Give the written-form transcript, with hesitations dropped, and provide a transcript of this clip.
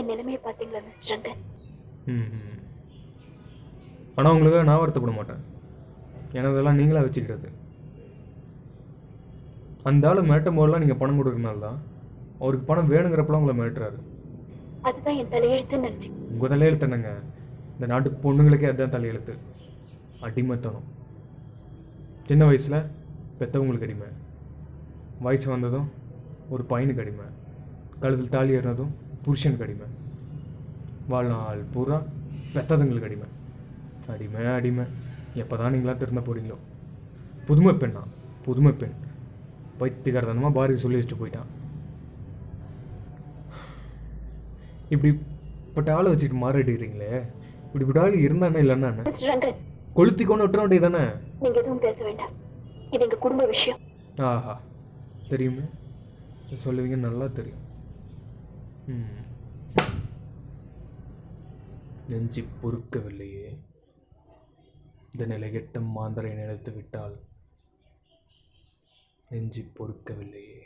என் நிலைமையை பார்த்தீங்களா மிஸ்டர் ரங்கன்? ம். ஆனால் உங்களுக்காக நான் வருத்தப்பட மாட்டேன். எனதெல்லாம் நீங்களாக வச்சுக்கிட்டது. அந்த ஆள் மிரட்டும் போதெல்லாம் நீங்கள் பணம் கொடுக்கறனால தான் அவருக்கு பணம் வேணுங்கிறப்பெல்லாம் உங்களை மிரட்டுறாரு. அதுதான் என் தலையெழுத்துன்னு நினச்சி. உங்கள் தலையெழுத்து என்னங்க? இந்த நாட்டு பொண்ணுங்களுக்கே அதுதான் தலையெழுத்து. அடிமைத்தனம். சின்ன வயசில் பெற்றவங்களுக்கு அடிமை, வயசு வந்ததும் ஒரு பையனுக்கு அடிமை, கழுத்தில் தாலி ஏறினதும் புருஷனுக்கு அடிமை, வாழ்நாள் பூரா பெற்றதுங்களுக்கு அடிமை. அடிமை அடிமை. எப்போ தான் நீங்களாம் திருந்த போகிறீங்களோ? புதுமை பெண்ணா? புதுமை பெண் பைத்தியக்காரத்தனமாக பாரதி சொல்லி வச்சுட்டு போயிட்டான். இப்படிப்பட்ட ஆளை வச்சுட்டு மாறிடுறீங்களே. இப்படிப்பட்ட ஆள் இருந்தானே இல்லைன்னா மிஸ்டர் ரங்கன், கொளுத்திக்கொண்டு விட்டுற வேண்டியது தானே? நீங்க எதுவும் பேச வேண்டாம். இது எங்க குடும்ப விஷயம். ஆஹா, தெரியுமே, சொல்லுவீங்க, நல்லா தெரியும். நெஞ்சு பொறுக்கவில்லையே. இந்த நிலைகெட்ட மாந்தரை நினைத்து விட்டால் நெஞ்சு பொறுக்கவில்லையே.